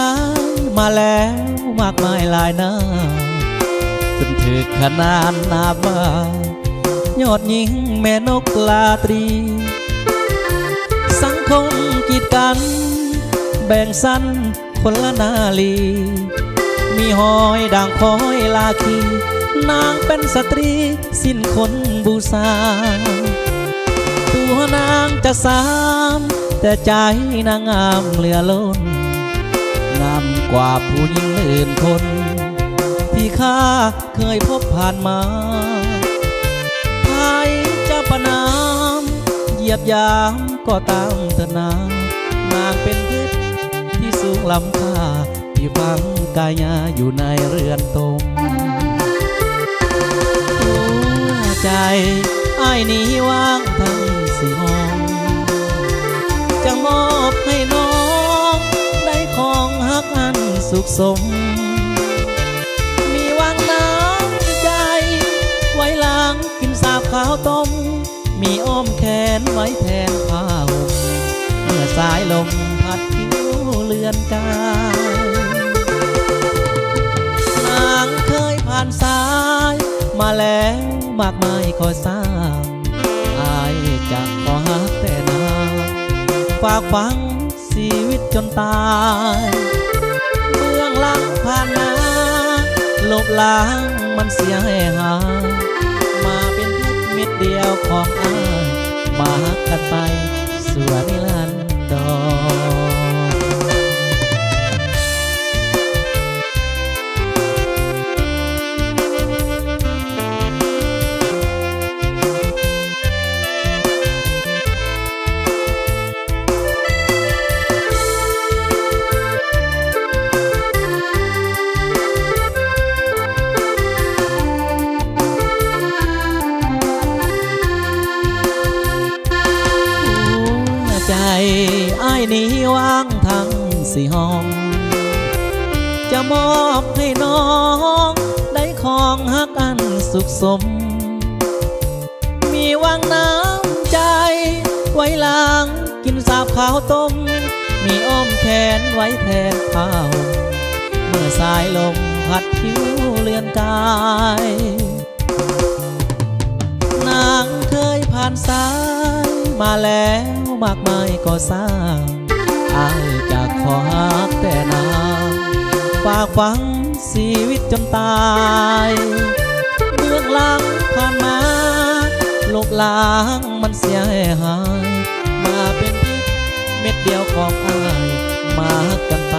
ซ้ายมาแล้วมากมายหลายหน้าจนถึกขนานนามว่ายอดหญิงแม่นกลาตรีสังคมกีดกันแบ่งสั้นคนละนาลีมีหอยด่างคอยลาคีนางเป็นสตรีสิ้นคนบูชาตัวนางจะสามแต่ใจนางงามเหลือล้นงามกว่าผู้หญิงอื่นคนที่ข้าเคยพบผ่านมาใครจะประนามเหยียบยามก็ตามเถอะนานางเป็นเพชรที่สูงล้ำค่าที่ฟังกายาอยู่ในเรือนตมหัวใจอ้ายนี้ว่างทั้งสี่ห้องจะมอบให้น้องได้ของฮักอันสุขสมมีวางน้ำใจไว้ล้างกินสาบข้าวต้มมีอ้อมแขนไว้แทนผ้าห่มเมื่อสายลมพัดผิวเลือนกายนางเคยผ่านสายมาแล้วมากมายก็สร้างอายจะขอฮักแต่นางฝากฝังชีวิตจนตายเบื้องหลังผ่านมาลบล้างมันเสียให้หายมาเป็นเพชรเม็ดเดียวของอายมาฮักกันไปสู่นิรันดรใจอ้ายนี้ว่างทั้งสี่ห้องจะมอบให้น้องได้ของฮักอันสุขสมมีวางน้ำใจไว้ล้างกินสาบข้าวต้มมีอ้อมแขนไว้แทนผ้าห่มเมื่อสายลมพัดผิวเลือนกายนางเคยผ่านสายมาแล้วมากมายก็สร้างอายจากขอฮักแต่นางฝากฝังชีวิตจนตายเบื้องหลังผ่านมาลบล้างมันเสียหายมาเป็นเพชรเม็ดเดียวของอายมาฮักกันไป